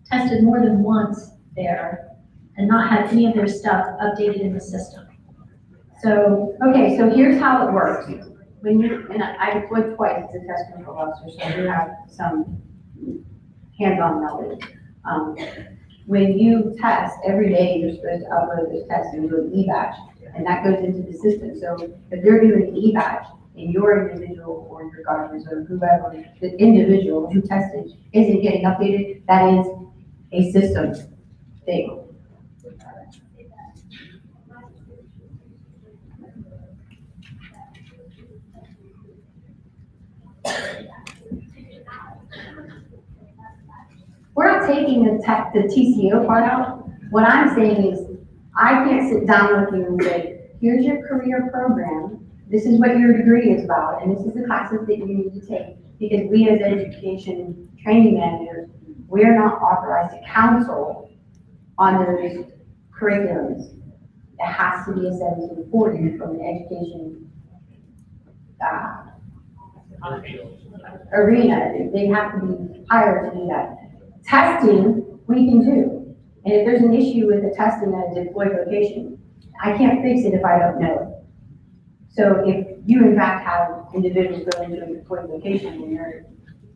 tested more than once there, and not had any of their stuff updated in the system. So, Okay, so here's how it works. When and I deployed twice as a test control officer, so I do have some hands-on knowledge. When you test, every day you're supposed to upload those tests and do an e-batch, and that goes into the system. So if they're doing an e-batch and your individual or your guardians or whoever, the individual who tested isn't getting updated, that is a system thing. We're not taking the TCO part out. What I'm saying is, I can't sit down with you and say, here's your career program, this is what your degree is about, and this is the classes that you need to take. Because we as education training managers, we're not authorized to counsel on those curriculums. It has to be a 1740 from an education arena. They have to be hired to do that. Testing, we can do. And if there's an issue with the testing at a deployed location, I can't fix it if I don't know it. So if you in fact have individuals go into a deployed location and your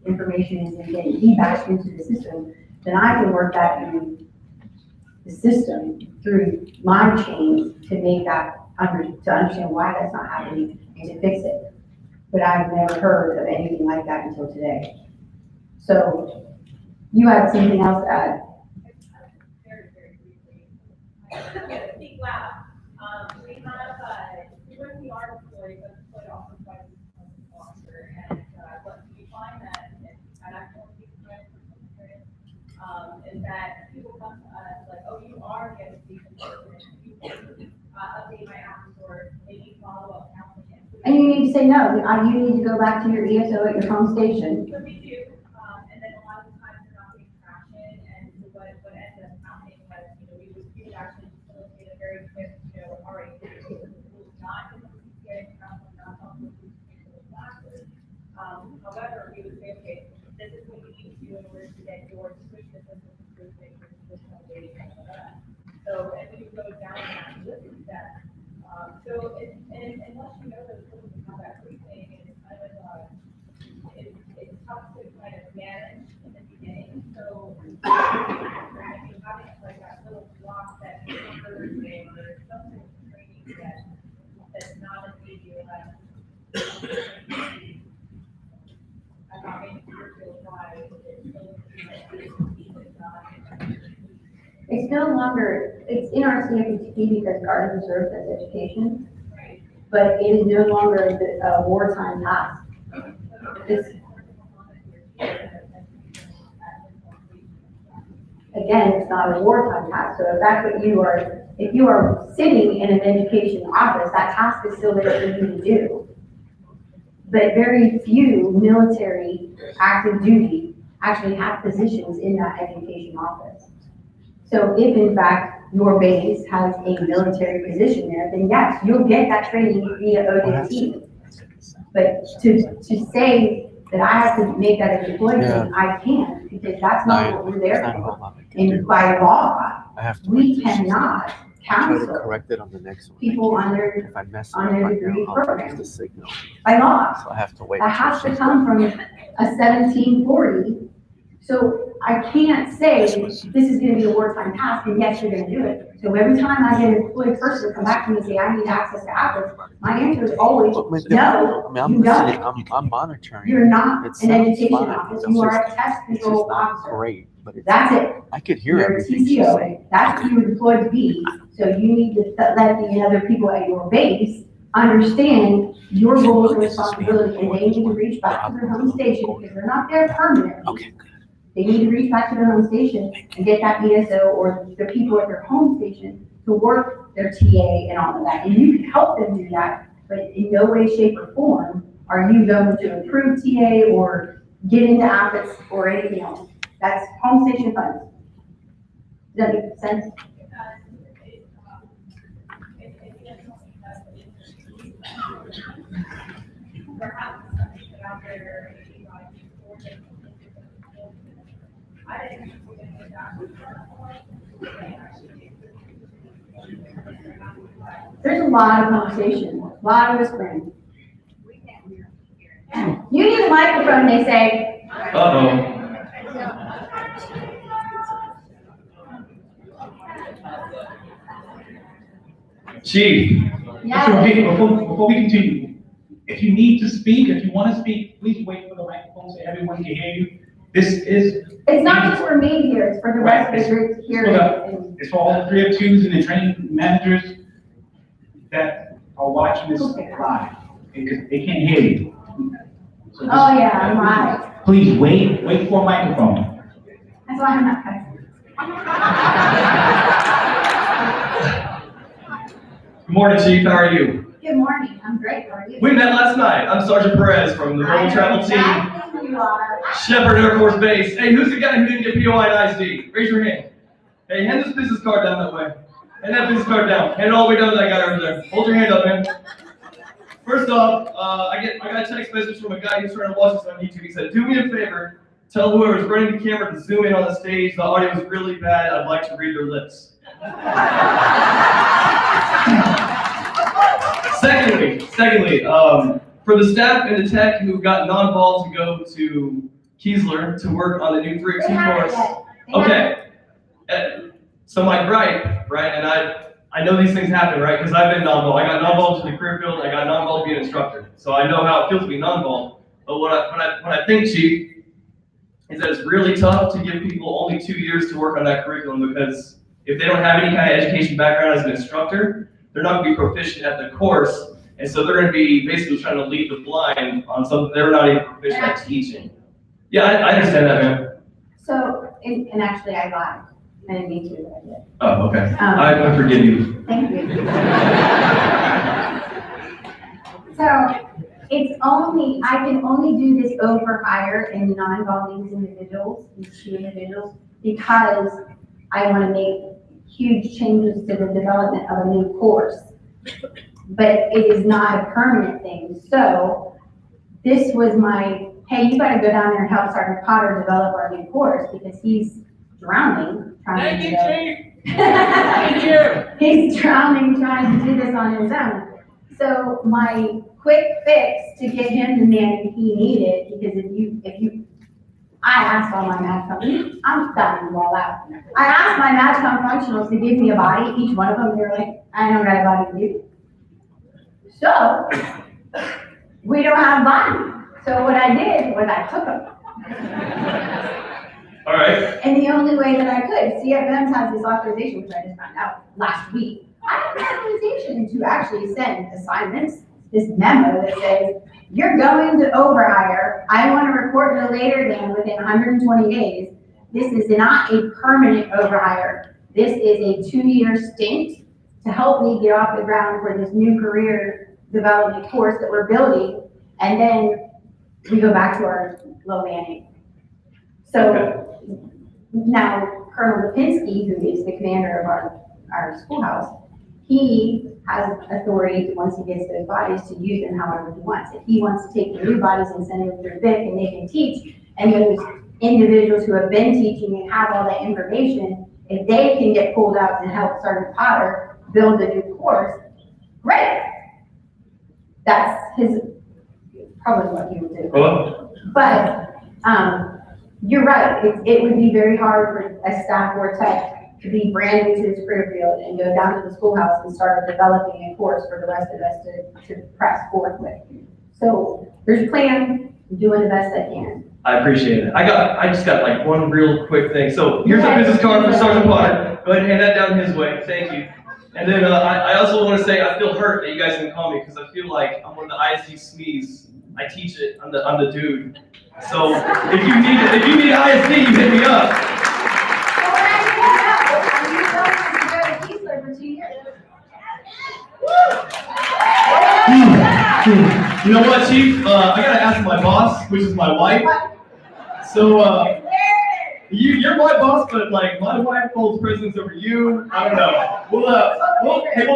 information isn't getting e-batched into the system, then I can work that through the system, through my chains to make that, to understand why that's not happening and to fix it. But I've never heard of anything like that until today. So you had something else to add? Very, very briefly. I think lab, we have, when we are deployed, but deployed also by the officer, and what we find that, and I don't think is that people come to us like, oh, you are getting these information, you can update my app or maybe follow up counseling. And you need to say no, you need to go back to your ESO at your home station. So we do, and then a lot of the times they're not getting traction, and what ends up happening was, we would actually facilitate a very quick, all right, not getting counseling, not helping with these classes. However, we would say, okay, this is what you need to do in order to get your switch system improvement, your system data, so, and we would go down that list of steps. So, and unless you know those things and have everything, it's kind of, it's tough to kind of manage in the beginning. So, having like that little block that Thursday or something training that's not as easy as I'm not making sure to apply. It's no longer, it's in our CFP because guard reserves as education, but it is no longer a wartime task. Again, it's not a wartime task, so if that's what if you are sitting in an education office, that task is still there for you to do. But very few military active duty actually have positions in that education office. So if in fact your base has a military position there, then yes, you'll get that training via ODT. But to say that I have to make that a deployment, thing, I can't, because that's not what we're there for. And by law, I have to we cannot try to counsel correct it on the next one. people on their, If I mess it on up their right degree now, I'll lose program the signal. by law. So I have to wait. That has to come from a 1740. So I can't say, this is gonna be a wartime task, and yes, you're gonna do it. So every time I get an employed person come back to me and say, I need access to Atlas, my answer is always, But no, I mean, I'm you listening, don't. I'm monitoring. You're not It an sounds education fine. officer, It's you are just- a test It's control just not officer. great, but it's, That's it. I could hear You're a everything she's TCO, saying. that's what you were deployed to be, so you need to let the other people at your base understand your roles and responsibilities, and they need to reach back to their home station, because they're not there permanently. Okay. They need to reach back to their home station and get that ESO or the people at their home station to work their TA and all of that, and you can help them do that, but in no way, shape, or form are you going to improve TA or get into Apex or anything else. That's home station funds. Does that make sense? There's a lot of conversation, a lot of whispering. You need a microphone, they say. Uh-oh. Chief, Yeah. Before we continue, if you need to speak, if you want to speak, please wait for the microphone so everyone can hear you. This is. It's not just for me here, it's for the rest of the group here. and- It's for all the 302s and the training managers that are watching this live, because they can't hear you. So just- Oh, yeah, I'm live. Please wait for a microphone. That's why I'm not cussing. good morning, Chief, how are you? Good morning, I'm great, how are you? We met last night. I'm Sergeant Perez from the I Roll know Travel Team, exactly who you are. Shepherd Air Force Base. Hey, who's the guy who didn't get POI and ISD? Raise your hand. Hey, hand this business card down that way. Hand that business card down. Hand it all the way down to that guy over there. Hold your hand up, man. First off, I got a text message from a guy who's trying to watch this on YouTube. He said, do me a favor, tell whoever's running the camera to zoom in on the stage. The audio is really bad. I'd like to read their lips. Secondly, for the staff and the tech who got non-ball to go to Keesler to work on the new 302 They haven't course. yet. They Okay. So my gripe, right, and I know these things happen, right, because I've been non-ball. I got non-ball to the career field, I got non-ball to be an instructor. So I know how it feels to be non-ball. But what I think, Chief, is that it's really tough to give people only 2 years to work on that curriculum, because if they don't have any kind of education background as an instructor, they're not going to be proficient at the course, and so they're going to be basically trying to lead the blind on something they're not even proficient at teaching. Yeah, I understand that, man. So, and actually I lied, I didn't mean to, but I did. Oh, okay. I forgive you. Thank you. So, it's only, I can only do this over hire in non-involving individuals, these 2 individuals, because I want to make huge changes to the development of a new course. But it is not a permanent thing, so this was my, hey, you gotta go down there and help Sergeant Potter develop our new course, because he's drowning, trying to. Thank you. He's drowning trying to do this on his own. So my quick fix to get him the man he needed, because if you, I asked all my MAGCOM, I'm starting to roll out. I asked my MAGCOM functionals to give me a body, each one of them, they're like, I don't got a body to do. So, we don't have a body. So what I did was I took them. All right. And the only way that I could, CFM has this authorization, which I just found out last week. I have an authorization to actually send assignments, this memo that says, you're going to overhire. I want to report no later than within 120 days. This is not a permanent overhire. This is a 2-year stint to help me get off the ground for this new career development course that we're building. And then we go back to our low manning. So now Colonel Lipinski, who is the commander of our schoolhouse, he has authority to, once he gets those bodies, to use them however he wants. If he wants to take the new bodies and send them through Vic and they can teach, and those individuals who have been teaching and have all that information, if they can get pulled out and help Sergeant Potter build the new course, great. That's probably what he would do. Well, But, you're right, it would be very hard for a staff or tech to be brand new to this career field and go down to the schoolhouse and start developing a course for the rest of us to press forth with. So there's a plan, I'm doing the best I can. I appreciate it. I just got like one real quick thing. So here's a business card for Sergeant Potter. Go ahead and hand that down his way. Thank you. And then I also want to say I feel hurt that you guys didn't call me because I feel like I'm one of the ISD SMEs. I teach it. I'm the dude. So if you need ISD, you hit me up. You know what, Chief? I gotta ask my boss, which is my wife. So you're my boss, but like my wife holds precedence over you. I don't know. We'll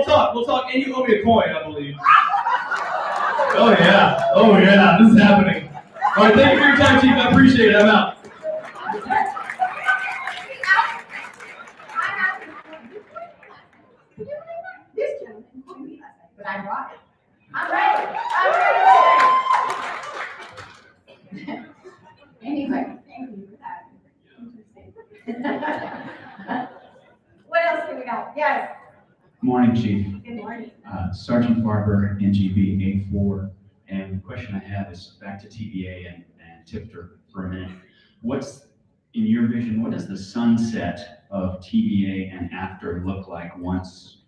talk. We'll talk, and you owe me a coin, I believe. Oh yeah, this is happening. All right, thank you for your time, Chief. I appreciate it. I'm out. This gentleman told me last night, but I brought it. I'm ready. Anyway, thank you for that. What else do we got? Yes. Morning, Chief. Good morning. Sergeant Farber, NGB A4. And the question I have is back to TBA and TIFTR for a minute. What's, in your vision, what does the sunset of TBA and after look like once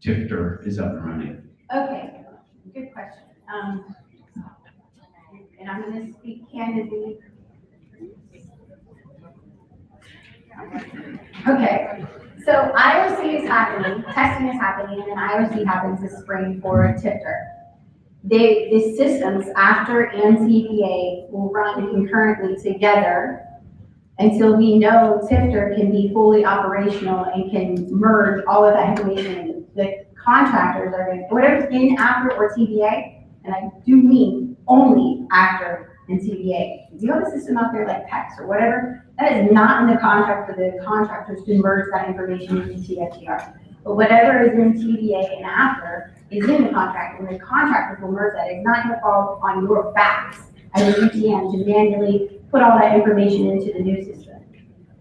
TIFTR is up and running? Okay, good question. And I'm going to speak candidly. Okay, so IOC is happening, testing is happening, and then IOC happens this spring for TIFTR. The systems after and TBA will run concurrently together until we know TIFTR can be fully operational and can merge all of that information. The contractors are going to, whatever's in after or TBA, and I do mean only after and TBA. If you have a system out there like PEX or whatever, that is not in the contract for the contractors to merge that information into TFTR. But whatever is in TBA and after is in the contract, and the contractors will merge that. It's not going to fall on your backs as a UTM to manually put all that information into the new system.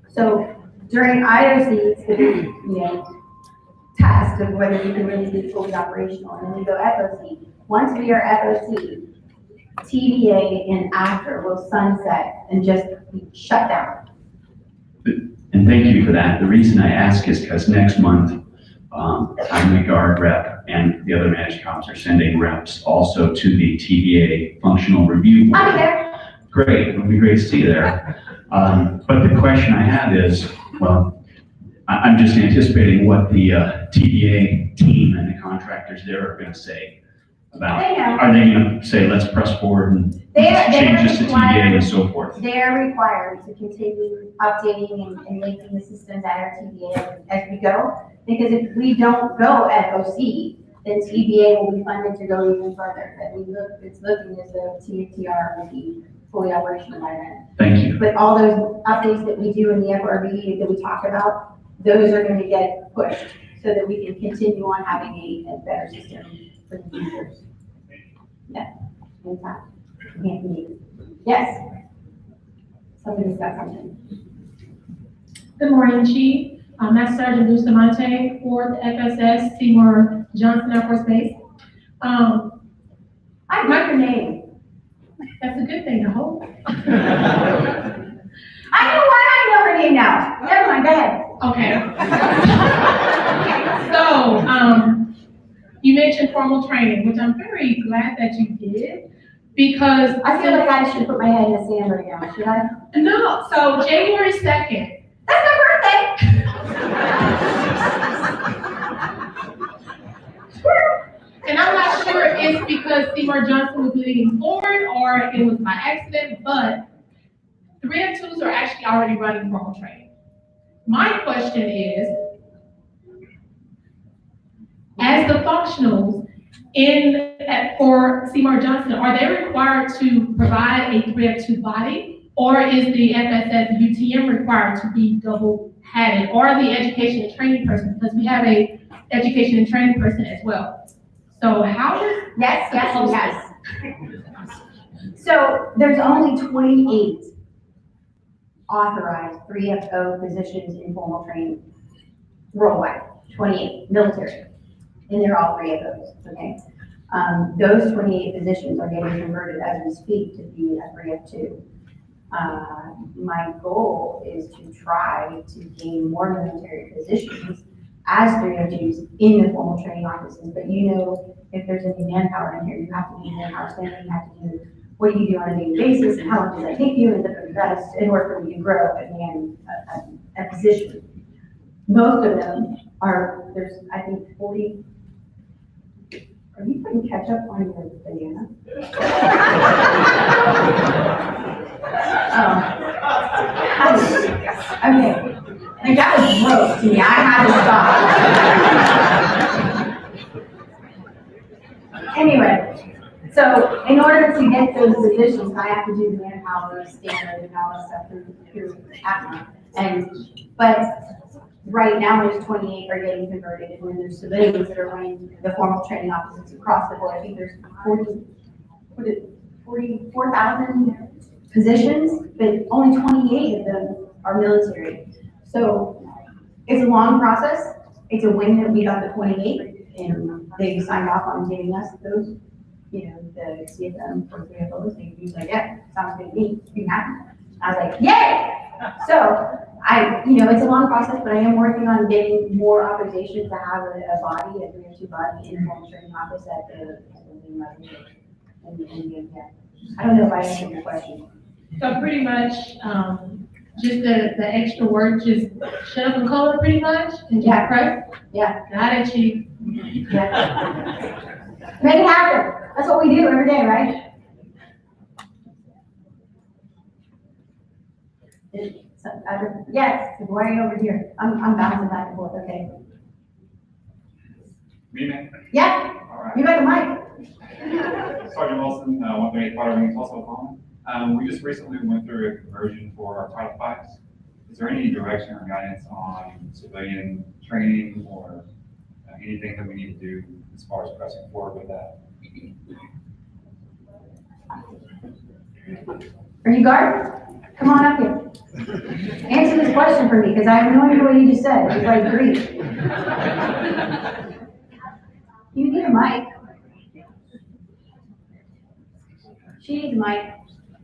So during IOC, it's going to be, test of whether you can really be fully operational, and then we go FOC. Once we are FOC, TBA and after will sunset and just be shut down. And thank you for that. The reason I ask is because next month, I'm the guard rep and the other managed cops are sending reps also to the TBA functional review board. I'll be there. Great, it would be great to see you there. But the question I have is, well, I'm just anticipating what the TBA team and the contractors there are going to say about. Are they going to say, let's press forward and change this to TBA and so forth? They are required to continue updating and linking the systems at our TBA as we go. Because if we don't go FOC, then TBA will be funded to go even further. But it's looking as though TFTR will be fully operational by then. Thank you. But all those updates that we do in the FRB that we talk about, those are going to get pushed so that we can continue on having a better system for the users. Yeah, in fact, can't believe it. Yes. Somebody's got something. Good morning, Chief. Master Sergeant Bustamante, 4th FSS, Seymour Johnson Air Force Base. I got your name. That's a good thing, I hope. I know why I know her name now. Never mind, go ahead. Okay. So, you mentioned formal training, which I'm very glad that you did, because I feel like I should put my head in the sand right now, should I? No, so January 2nd. That's my birthday. And I'm not sure if it's because Seymour Johnson was leading forward or it was by accident, but 3 and 2s are actually already running formal training. My question is, as the functionals for Seymour Johnson, are they required to provide a 3F2 body? Or is the FSS UTM required to be double-hatted, or the education and training person? Because we have a education and training person as well. So how is? Yes, yes, and yes. So there's only 28 authorized 3FO positions in formal training worldwide, 28, military, and they're all 3FOs, okay? Those 28 positions are getting converted as we speak to be a 3F2. My goal is to try to gain more military positions as 3F2s in the formal training offices, but you know, if there's any manpower in here, you have to be manpower standing, you have to do what do you do on a daily basis, and how long does that take you, and the best in order for you to grow and a position. Most of them are, there's, I think, 40. Are you putting ketchup on your banana? Okay. Like, that was gross to me. I had to stop. Anyway, so in order to get those positions, I have to do the manpower standard and all that stuff through APMA. But right now, there's 28 are getting converted, and then there's civilians that are running the formal training offices across the board. I think there's 44,000 positions, but only 28 of them are military. So it's a long process. It's a win that we got the 28, and they signed off on giving us those, you know, the CFM for 3FOs. And he was like, yeah, sounds good to me. You happy? I was like, yay! So you know, it's a long process, but I am working on getting more authorization to have a body, a 3F2 body in the formal training office at the main level. And yeah, I don't know if I answered your question. So pretty much, just the extra work, just shut up and call it pretty much, and just press? Yeah. Got it, Chief. Yeah. Make it happen. That's what we do every day, right? Yes, right over here. I'm bouncing back and forth, okay. Me, man? Yeah. All right. You got the mic. Sergeant Wilson, 138 Fire Wing, Tulsa, Oklahoma. We just recently went through a conversion for our Title V's. Is there any direction or guidance on civilian training or anything that we need to do as far as pressing forward with that? Are you guard? Come on up here. Answer this question for me, because I have no idea what you just said. It's like Greek. You need a mic. She needs a mic.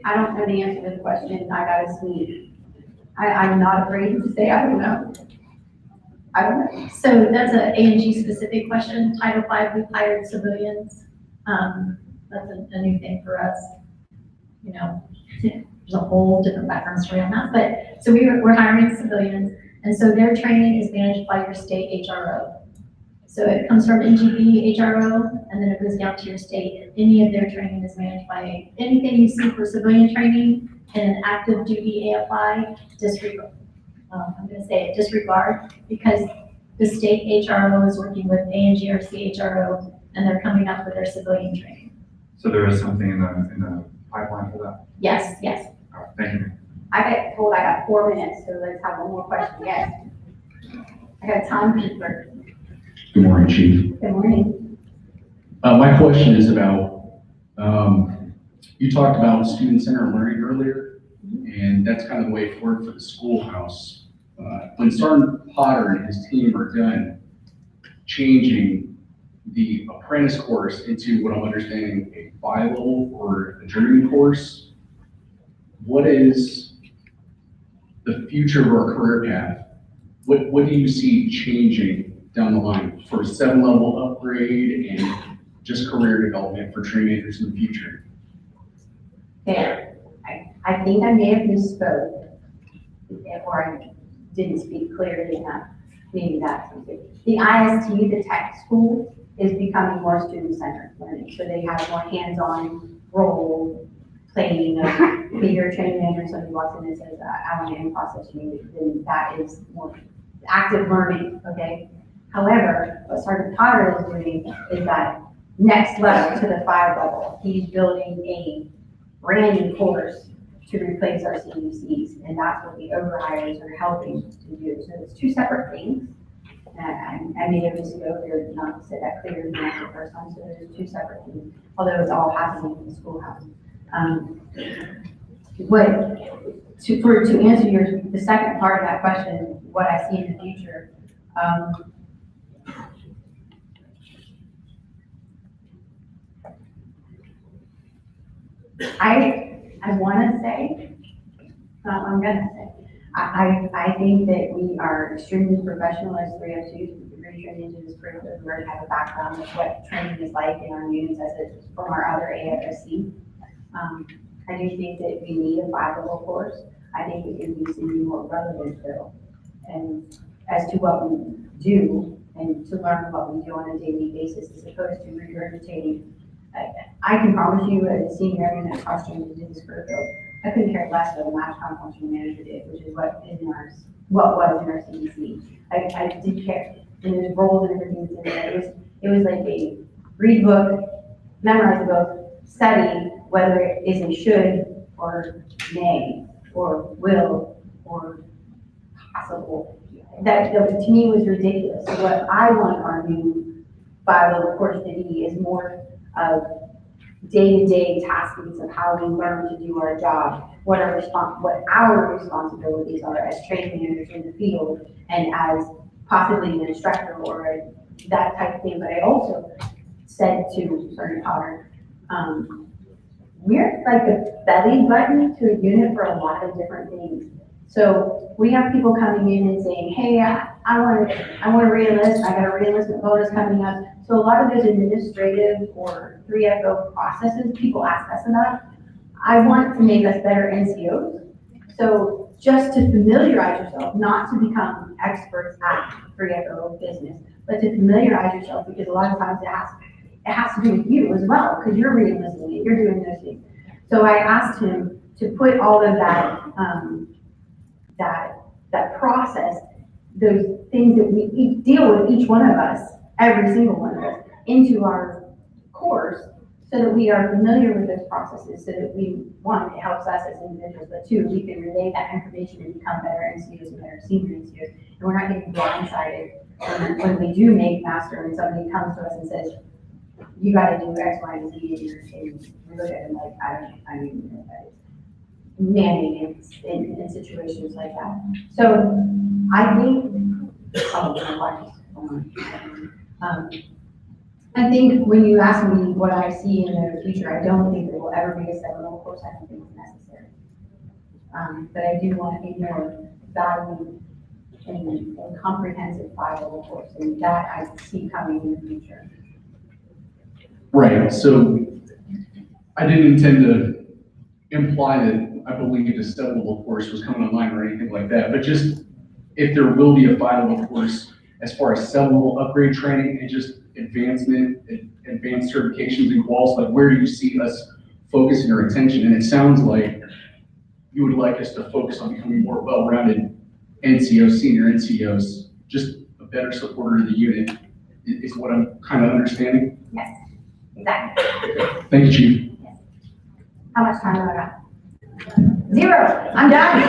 I don't know the answer to the question. I gotta sneak. I'm not afraid to say I don't know. I don't know. So that's a A&G specific question. Title V, we've hired civilians. That's a new thing for us. You know, there's a whole different background story on that. But so we're hiring civilians, and so their training is managed by your state HRO. So it comes from NGB HRO, and then it goes down to your state. Any of their training is managed by anything you see for civilian training in an active duty AFI disregard. I'm going to say it, disregard, because the state HRO is working with A&G or CHRO, and they're coming up with their civilian training. So there is something in the pipeline for that? Yes, yes. All right, thank you. I got told I got 4 minutes, so let's have one more question. Yes. I got a timekeeper. Good morning, Chief. Good morning. My question is about, you talked about student-centered learning earlier, and that's kind of the way forward for the schoolhouse. When Sergeant Potter and his team are done changing the apprentice course into what I'm understanding a bi-level or a journeyman course, what is the future of our career path? What do you see changing down the line for 7-level upgrade and just career development for train makers in the future? There. I think I may have misspoke, or I didn't speak clearly enough. Maybe that's something. The IST, the tech school, is becoming more student-centered learning. So they have more hands-on role playing of bigger training manager. Somebody walks in and says, I want to process you, then that is more active learning, okay? However, what Sergeant Potter is doing is that next level to the 5 level. He's building a brand new course to replace our CDCs, and that's what the overhires are helping to do. So it's 2 separate things. I made a mistake earlier not to say that clearly the first time, so there's 2 separate things, although it's all happening in the schoolhouse. To answer the second part of that question, what I see in the future, I want to say, I'm gonna say, I think that we are extremely professional as 302s. We're trained into this curriculum. We already have a background of what training is like in our units from our other AFSC. I do think that we need a 5-level course. I think it can be something more relevant though, and as to what we do and to learn what we do on a daily basis as opposed to regurgitating. I can promise you, as a senior in that costume to do this curriculum, I couldn't care less what a match functional manager did, which is what was in our CDC. I did care, and there's roles and everything that's in there. It was like a read book, memorize the book, study, whether it is a should or may or will or possible. That to me was ridiculous. So what I want our new 5-level course to be is more of day-to-day taskings of how we learn to do our job, what our responsibilities are as training managers in the field and as possibly an instructor or that type of thing. But I also said to Sergeant Potter, we're like a belly button to a unit for a lot of different things. So we have people coming in and saying, hey, I want to re-enlist, I got a re-enlistment bonus coming up. So a lot of those administrative or 3FO processes, people ask us about. I want to make us better NCOs. So just to familiarize yourself, not to become experts at 3FO business, but to familiarize yourself, because a lot of times it has to do with you as well, because you're re-enlisting it, you're doing those things. So I asked him to put all of that, that process, those things that we deal with, each one of us, every single one of us, into our course, so that we are familiar with those processes, so that one, it helps us as individuals, but 2, we can relay that information and become better NCOs and better senior NCOs, and we're not getting blindsided when we do make master and somebody comes to us and says, you gotta do X, Y, and Z, and we look at them like, I don't even know what that is. Manning in situations like that. So I think, I think when you ask me what I see in the future, I don't think there will ever be a 7-level course. I don't think it's necessary. But I do want a more valued and comprehensive 5-level course, and that I see coming in the future. Right, so I didn't intend to imply that I believe the 7-level course was coming online or anything like that, but just if there will be a 5-level course as far as 7-level upgrade training and just advancement, advanced certifications and quals, like where do you see us focusing our attention? And it sounds like you would like us to focus on becoming more well-rounded NCOs, senior NCOs, just a better supporter of the unit is what I'm kind of understanding. Yes, exactly. Thank you, Chief. Yes. How much time do I got? 0. I'm done.